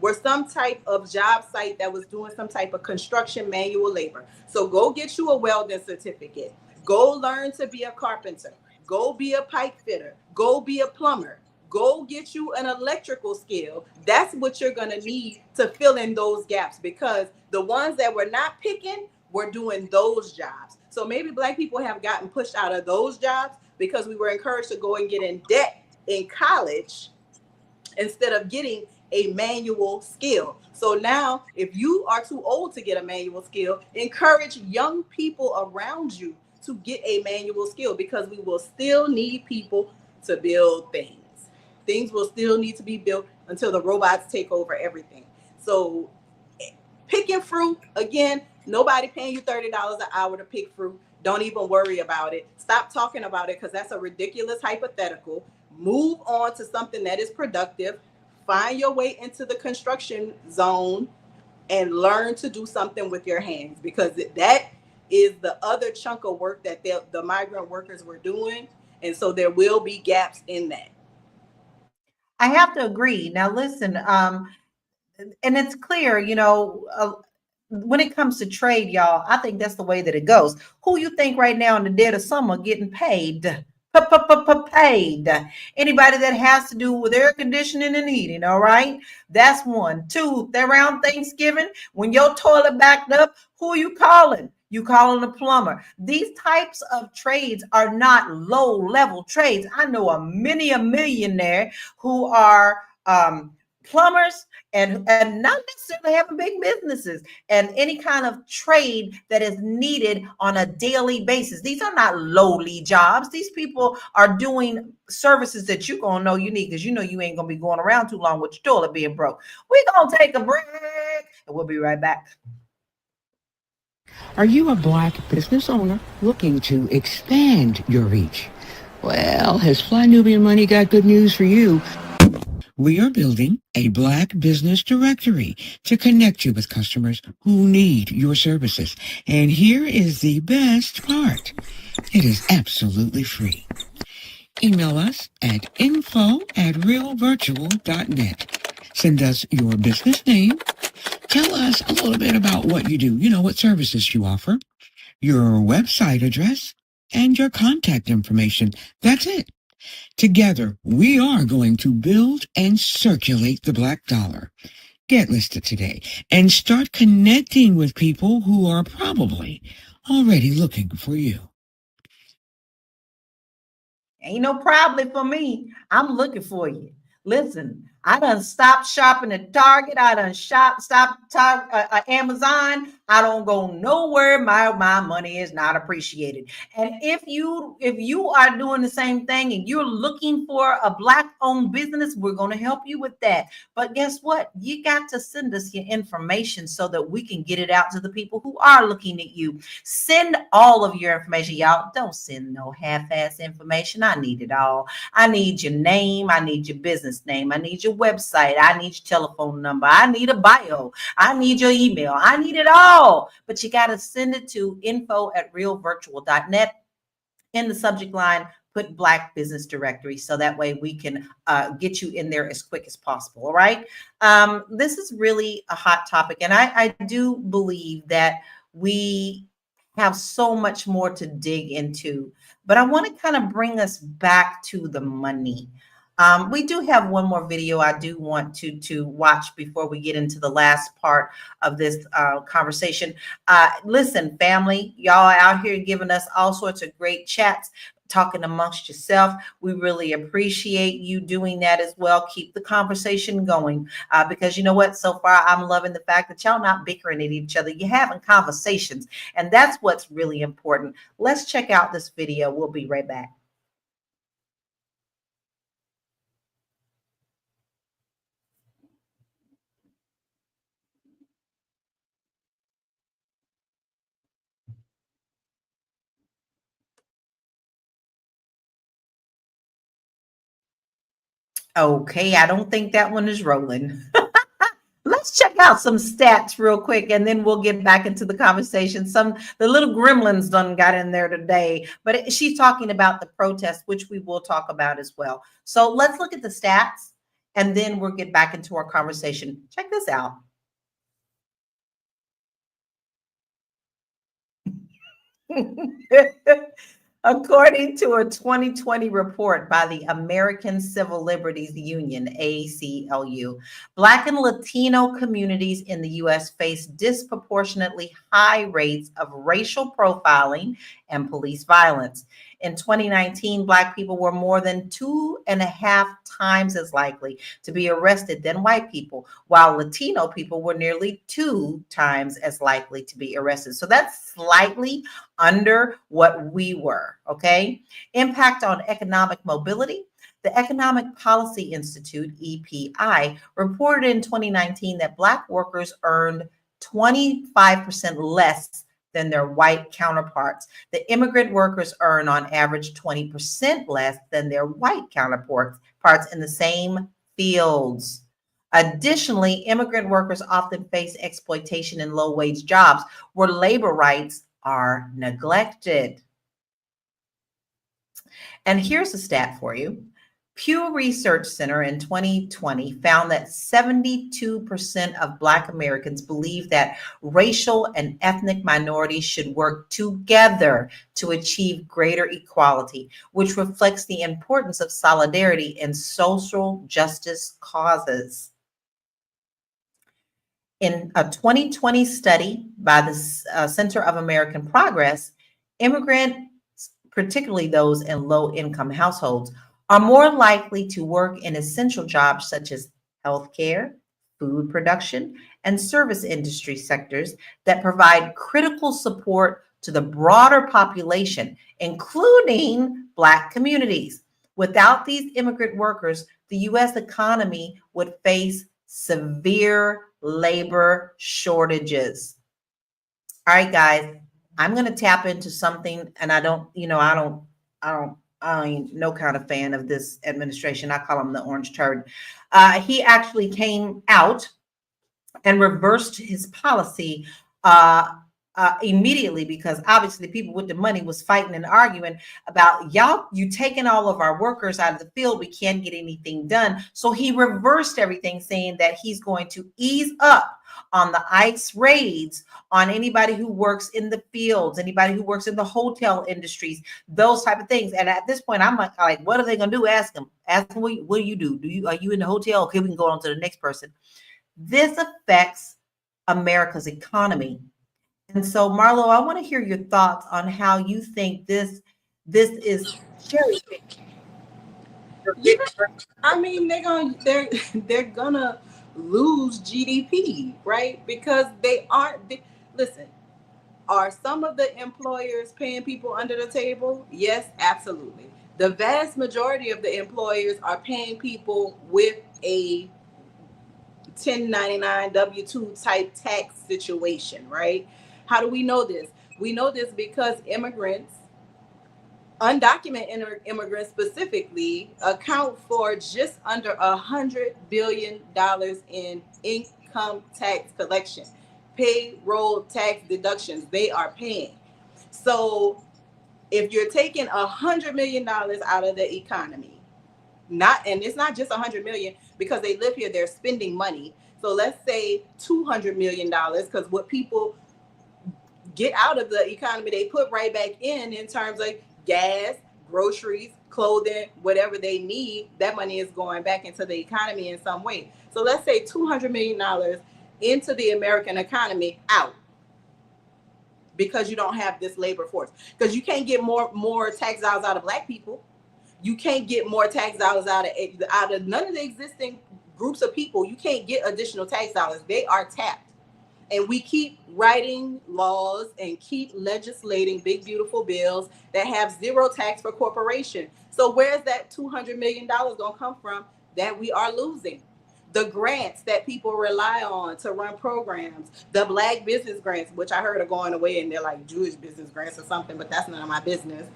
S2: were some type of job site that was doing some type of construction manual labor. So go get you a welding certificate. Go learn to be a carpenter. Go be a pipe fitter. Go be a plumber. Go get you an electrical skill. That's what you're going to need to fill in those gaps, because the ones that were not picking were doing those jobs. So maybe Black people have gotten pushed out of those jobs because we were encouraged to go and get in debt in college instead of getting a manual skill. So now, if you are too old to get a manual skill, encourage young people around you to get a manual skill, because we will still need people to build things. Things will still need to be built until the robots take over everything. So picking fruit, again, nobody paying you $30 an hour to pick fruit. Don't even worry about it. Stop talking about it, because that's a ridiculous hypothetical. Move on to something that is productive. Find your way into the construction zone and learn to do something with your hands, because that is the other chunk of work that the migrant workers were doing. And so there will be gaps in that.
S1: I have to agree. Now, listen, and it's clear, when it comes to trade, y'all, I think that's the way that it goes. Who you think right now in the dead of summer getting paid paid. Anybody that has to do with air conditioning and heating, all right? That's one. Two, around Thanksgiving, when your toilet backed up, who you calling? You calling a plumber. These types of trades are not low-level trades. I know a millionaire who are plumbers and not necessarily having big businesses and any kind of trade that is needed on a daily basis. These are not lowly jobs. These people are doing services that you're going to know you need because you know you ain't going to be going around too long with your toilet being broke. We're going to take a break and we'll be right back.
S11: Are you a Black business owner looking to expand your reach? Well, has Fly Nubian Money got good news for you? We are building a Black business directory to connect you with customers who need your services. And here is the best part. It is absolutely free. Email us at info@realvirtual.net. Send us your business name. Tell us a little bit about what you do, what services you offer, your website address, and your contact information. That's it. Together, we are going to build and circulate the Black dollar. Get listed today and start connecting with people who are probably already looking for you.
S1: Ain't no problem for me. I'm looking for you. Listen, I done stopped shopping at Target. I done stopped Amazon. I don't go nowhere. My money is not appreciated. And if you are doing the same thing and you're looking for a Black-owned business, we're going to help you with that. But guess what? You got to send us your information so that we can get it out to the people who are looking at you. Send all of your information, y'all. Don't send no half-ass information. I need it all. I need your name. I need your business name. I need your website. I need your telephone number. I need a bio. I need your email. I need it all. But you got to send it to info@realvirtual.net. In the subject line, put Black Business Directory so that way we can get you in there as quick as possible. All right. This is really a hot topic. And I do believe that we have so much more to dig into, but I want to kind of bring us back to the money. We do have one more video I do want to watch before we get into the last part of this conversation. Listen, family, y'all out here giving us all sorts of great chats, talking amongst yourself. We really appreciate you doing that as well. Keep the conversation going because you know what? So far, I'm loving the fact that y'all not bickering at each other. You're having conversations, and that's what's really important. Let's check out this video. We'll be right back. Okay, I don't think that one is rolling. Let's check out some stats real quick and then we'll get back into the conversation. The little gremlins done got in there today, but she's talking about the protest, which we will talk about as well. So let's look at the stats and then we'll get back into our conversation. Check this out. According to a 2020 report by the American Civil Liberties Union, ACLU, Black and Latino communities in the U.S. face disproportionately high rates of racial profiling and police violence. In 2019, Black people were more than 2.5 times as likely to be arrested than white people, while Latino people were nearly 2 times as likely to be arrested. So that's slightly under what we were, okay? Impact on economic mobility. The Economic Policy Institute, EPI, reported in 2019 that Black workers earned 25% less than their white counterparts. The immigrant workers earn on average 20% less than their white counterparts in the same fields. Additionally, immigrant workers often face exploitation in low-wage jobs where labor rights are neglected. And here's a stat for you. Pew Research Center in 2020 found that 72% of Black Americans believe that racial and ethnic minorities should work together to achieve greater equality, which reflects the importance of solidarity in social justice causes. In a 2020 study by the Center of American Progress, immigrants, particularly those in low-income households, are more likely to work in essential jobs such as healthcare, food production, and service industry sectors that provide critical support to the broader population, including Black communities. Without these immigrant workers, the U.S. economy would face severe labor shortages. All right, guys, I'm going to tap into something, and I ain't no kind of fan of this administration. I call him the orange turd. He actually came out and reversed his policy immediately, because obviously the people with the money was fighting and arguing about, you taking all of our workers out of the field. We can't get anything done. So he reversed everything, saying that he's going to ease up on the ICE raids on anybody who works in the fields, anybody who works in the hotel industries, those type of things. And at this point, I'm like, what are they going to do? Ask them, what do you do? Are you in the hotel? Okay, we can go on to the next person. This affects America's economy. And so, Marlo, I want to hear your thoughts on how you think this is cherry picking.
S2: Yeah, I mean, they're gonna lose GDP, right? Because they aren't. Listen, are some of the employers paying people under the table? Yes, absolutely. The vast majority of the employers are paying people with a 1099 W-2 type tax situation, right? How do we know this? We know this because immigrants, undocumented immigrants specifically, account for just under $100 billion in income tax collection, payroll tax deductions they are paying. So if you're taking $100 million out of the economy, and it's not just $100 million, because they live here, they're spending money. So let's say $200 million, because what people get out of the economy, they put right back in terms of gas, groceries, clothing, whatever they need. That money is going back into the economy in some way. So let's say $200 million into the American economy out, because you don't have this labor force. Because you can't get more tax dollars out of Black people. You can't get more tax dollars out of none of the existing groups of people. You can't get additional tax dollars. They are tapped. And we keep writing laws and keep legislating big, beautiful bills that have zero tax for corporation. So where's that $200 million going to come from that we are losing? The grants that people rely on to run programs, the Black business grants, which I heard are going away, and they're like Jewish business grants or something, but that's none of my business.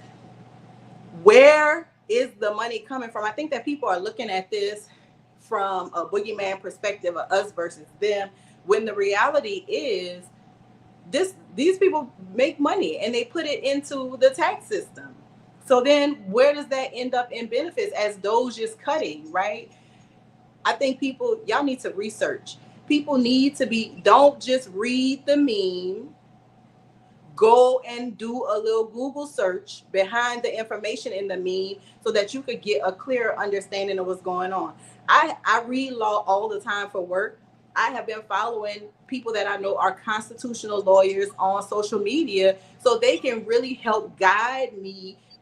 S2: Where is the money coming from? I think that people are looking at this from a boogeyman perspective of us versus them, when the reality is these people make money and they put it into the tax system. So then where does that end up in benefits as those just cutting, right? I think y'all need to research. People need to don't just read the meme. Go and do a little Google search behind the information in the meme so that you could get a clearer understanding of what's going on. I read law all the time for work. I have been following people that I know are constitutional lawyers on social media so they can really help guide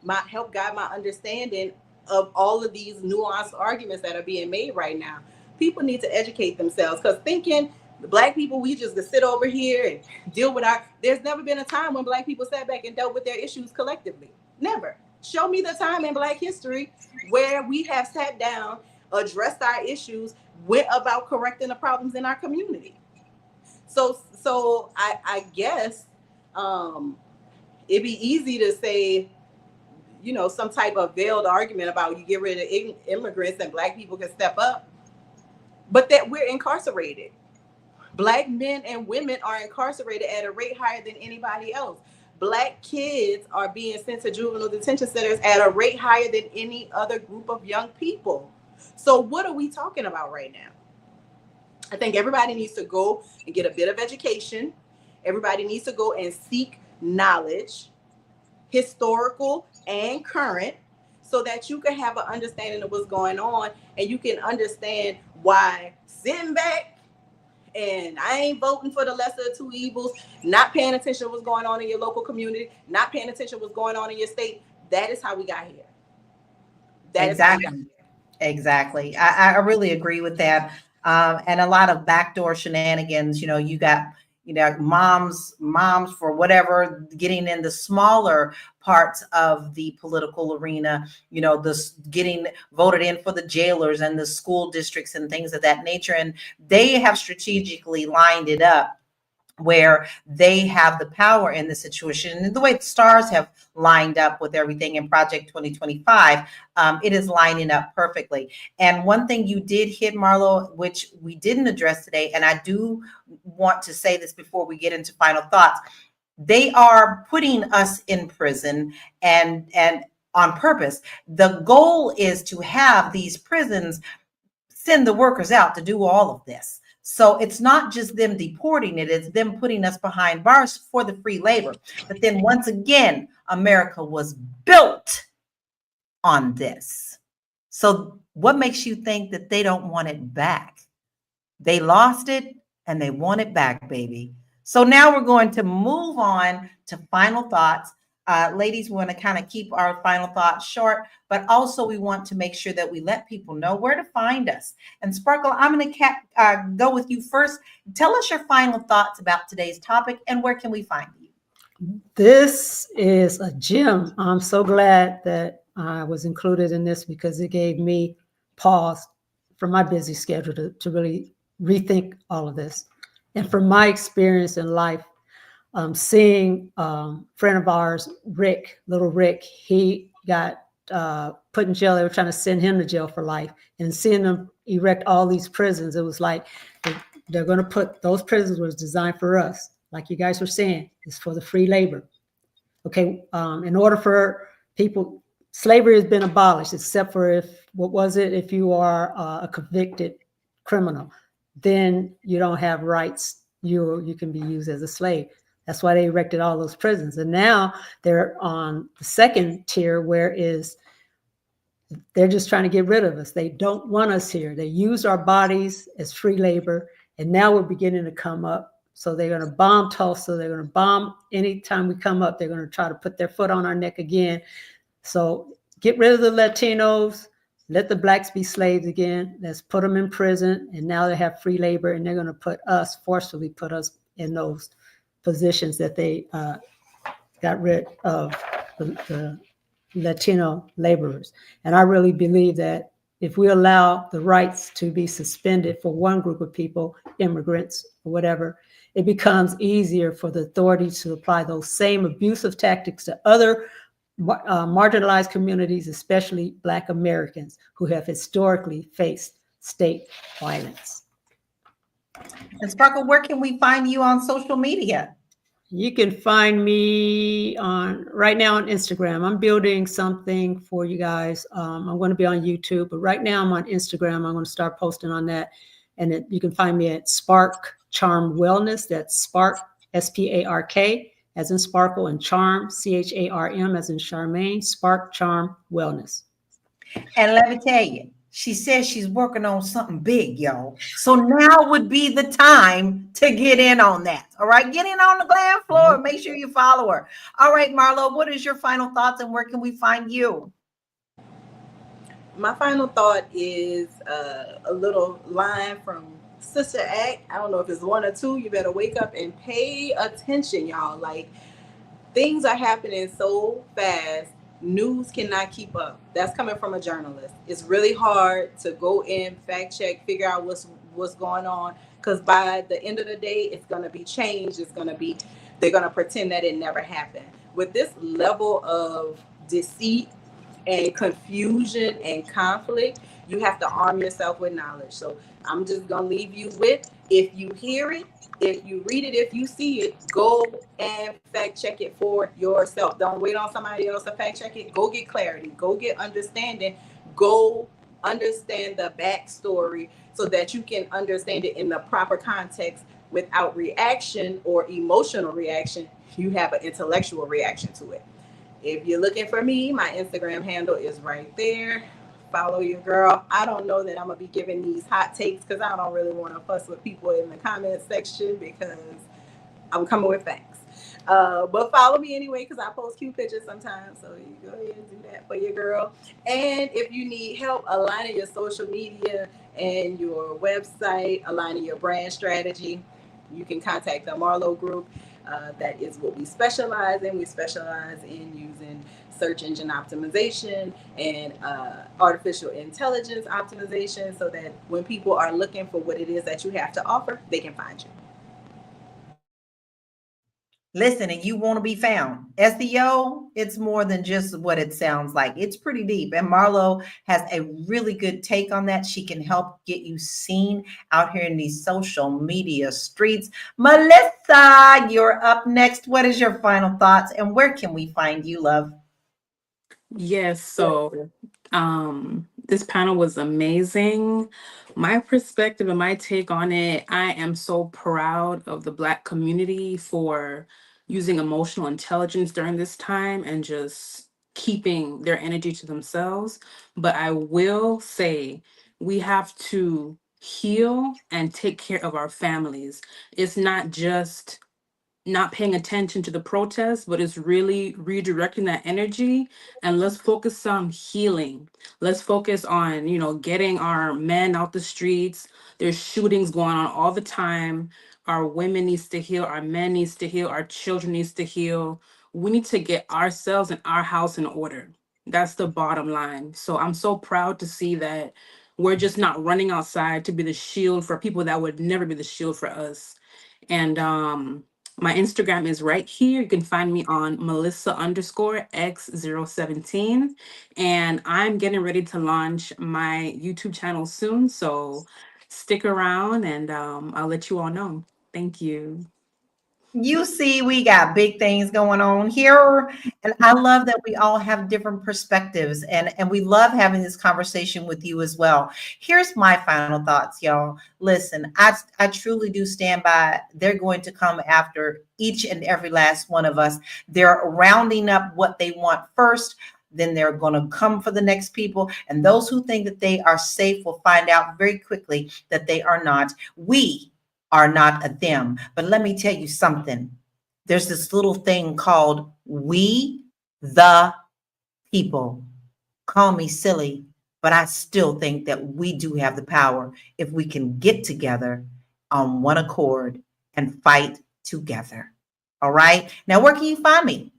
S2: my understanding of all of these nuanced arguments that are being made right now. People need to educate themselves, because thinking Black people, we just sit over here and deal with there's never been a time when Black people sat back and dealt with their issues collectively. Never. Show me the time in Black history where we have sat down, addressed our issues, went about correcting the problems in our community. So I guess it'd be easy to say, some type of veiled argument about you get rid of immigrants and Black people can step up, but that we're incarcerated. Black men and women are incarcerated at a rate higher than anybody else. Black kids are being sent to juvenile detention centers at a rate higher than any other group of young people. So what are we talking about right now? I think everybody needs to go and get a bit of education. Everybody needs to go and seek knowledge, historical and current, so that you can have an understanding of what's going on, and you can understand why sitting back and I ain't voting for the lesser of two evils, not paying attention to what's going on in your local community, not paying attention to what's going on in your state. That is how we got here.
S1: Exactly. Exactly. I really agree with that. And a lot of backdoor shenanigans, you got, moms for whatever, getting in the smaller parts of the political arena, this getting voted in for the jailers and the school districts and things of that nature. And they have strategically lined it up where they have the power in the situation. And the way the stars have lined up with everything in Project 2025, it is lining up perfectly. And one thing you did hit, Marlo, which we didn't address today, and I do want to say this before we get into final thoughts, they are putting us in prison and on purpose. The goal is to have these prisons send the workers out to do all of this. So it's not just them deporting it, it's them putting us behind bars for the free labor. But then once again, America was built on this. So what makes you think that they don't want it back? They lost it and they want it back, baby. So now we're going to move on to final thoughts. Ladies, we want to kind of keep our final thoughts short, but also we want to make sure that we let people know where to find us. And Sparkle, I'm going to go with you first. Tell us your final thoughts about today's topic and where can we find you?
S3: This is a gem. I'm so glad that I was included in this because it gave me pause from my busy schedule to really rethink all of this. And from my experience in life, seeing a friend of ours, little Rick, he got put in jail. They were trying to send him to jail for life. And seeing them erect all these prisons, it was like they're going to put those prisons was designed for us. Like you guys were saying, it's for the free labor. Okay, in order for people, slavery has been abolished, except for if you are a convicted criminal, then you don't have rights. You can be used as a slave. That's why they erected all those prisons. And now they're on the second tier, where they're just trying to get rid of us. They don't want us here. They use our bodies as free labor. And now we're beginning to come up. So they're going to bomb Tulsa. They're going to bomb anytime we come up. They're going to try to put their foot on our neck again. So get rid of the Latinos. Let the blacks be slaves again. Let's put them in prison. And now they have free labor. And they're going to forcefully put us in those positions that they got rid of the Latino laborers. And I really believe that if we allow the rights to be suspended for one group of people, immigrants or whatever, it becomes easier for the authorities to apply those same abusive tactics to other marginalized communities, especially Black Americans who have historically faced state violence.
S1: And Sparkle, where can we find you on social media?
S3: You can find me right now on Instagram. I'm building something for you guys. I'm going to be on YouTube, but right now I'm on Instagram. I'm going to start posting on that. And you can find me at Spark Charm Wellness. That's Spark, SPARK, as in sparkle, and Charm, CHARM, as in Charmaine, Spark Charm Wellness.
S1: And let me tell you, she says she's working on something big, y'all. So now would be the time to get in on that. All right, get in on the glam floor. Make sure you follow her. All right, Marlo, what is your final thoughts and where can we find you?
S2: My final thought is a little line from Sister Act. I don't know if it's one or two. You better wake up and pay attention, y'all. Like, things are happening so fast. News cannot keep up. That's coming from a journalist. It's really hard to go in, fact check, figure out what's going on, because by the end of the day, it's going to be changed. They're going to pretend that it never happened. With this level of deceit and confusion and conflict, you have to arm yourself with knowledge. So I'm just going to leave you with, if you hear it, if you read it, if you see it, go and fact check it for yourself. Don't wait on somebody else to fact check it. Go get clarity. Go get understanding. Go understand the backstory so that you can understand it in the proper context without reaction or emotional reaction. You have an intellectual reaction to it. If you're looking for me, my Instagram handle is right there. Follow your girl. I don't know that I'm gonna be giving these hot takes because I don't really want to fuss with people in the comment section because I'm coming with facts. But follow me anyway because I post cute pictures sometimes. So you go ahead and do that for your girl. And if you need help aligning your social media and your website, aligning your brand strategy, you can contact the Marlowe Group. That is what we specialize in. We specialize in using search engine optimization and artificial intelligence optimization so that when people are looking for what it is that you have to offer, they can find you.
S1: Listen, and you want to be found. SEO, it's more than just what it sounds like. It's pretty deep. And Marlo has a really good take on that. She can help get you seen out here in these social media streets. Melissa, you're up next. What is your final thoughts and where can we find you, love?
S4: Yes, so this panel was amazing. My perspective and my take on it, I am so proud of the Black community for using emotional intelligence during this time and just keeping their energy to themselves. But I will say we have to heal and take care of our families. It's not just not paying attention to the protests, but it's really redirecting that energy. And let's focus on healing. Let's focus on, getting our men out the streets. There's shootings going on all the time. Our women needs to heal. Our men needs to heal. Our children needs to heal. We need to get ourselves and our house in order. That's the bottom line. So I'm so proud to see that we're just not running outside to be the shield for people that would never be the shield for us. And my Instagram is right here. You can find me on Melissa _ X017. And I'm getting ready to launch my YouTube channel soon. So stick around and I'll let you all know. Thank you.
S1: You see, we got big things going on here. And I love that we all have different perspectives and we love having this conversation with you as well. Here's my final thoughts, y'all. Listen, I truly do stand by. They're going to come after each and every last one of us. They're rounding up what they want first. Then they're going to come for the next people. And those who think that they are safe will find out very quickly that they are not. We are not a them. But let me tell you something. There's this little thing called we the people. Call me silly, but I still think that we do have the power if we can get together on one accord and fight together. All right. Now, where can you find me?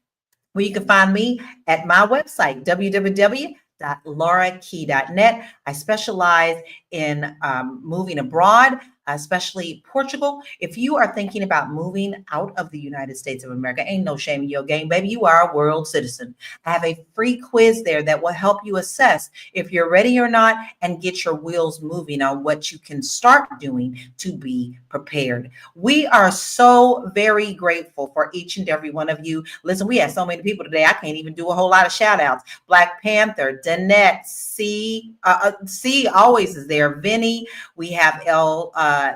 S1: Well, you can find me at my website, www.laurakey.net. I specialize in moving abroad, especially Portugal. If you are thinking about moving out of the United States of America, ain't no shame in your game, baby. You are a world citizen. I have a free quiz there that will help you assess if you're ready or not and get your wheels moving on what you can start doing to be prepared. We are so very grateful for each and every one of you. Listen, we have so many people today. I can't even do a whole lot of shout outs. Black Panther, Danette, C always is there. Vinny, we have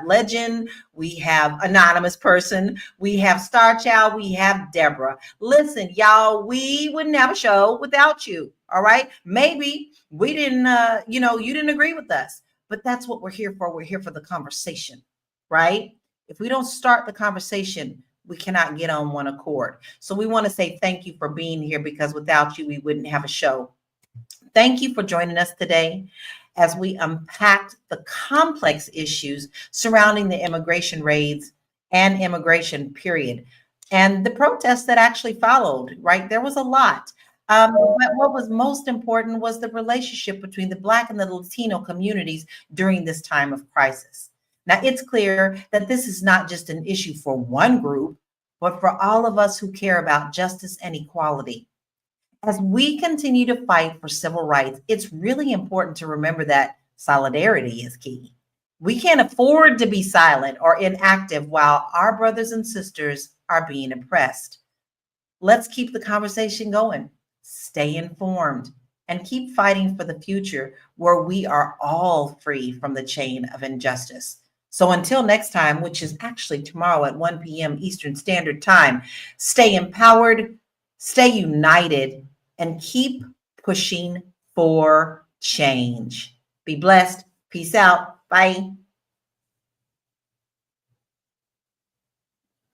S1: Legend, we have Anonymous Person, we have Star Child, we have Deborah. Listen, y'all, we wouldn't have a show without you. All right. Maybe we didn't, you didn't agree with us, but that's what we're here for. We're here for the conversation, right? If we don't start the conversation, we cannot get on one accord. So we want to say thank you for being here because without you, we wouldn't have a show. Thank you for joining us today as we unpacked the complex issues surrounding the immigration raids and immigration period and the protests that actually followed, right? There was a lot. But what was most important was the relationship between the Black and the Latino communities during this time of crisis. Now, it's clear that this is not just an issue for one group, but for all of us who care about justice and equality. As we continue to fight for civil rights, it's really important to remember that solidarity is key. We can't afford to be silent or inactive while our brothers and sisters are being oppressed. Let's keep the conversation going, stay informed, and keep fighting for the future where we are all free from the chain of injustice. So until next time, which is actually tomorrow at 1 p.m. Eastern Standard Time, stay empowered, stay united, and keep pushing for change. Be blessed. Peace out. Bye.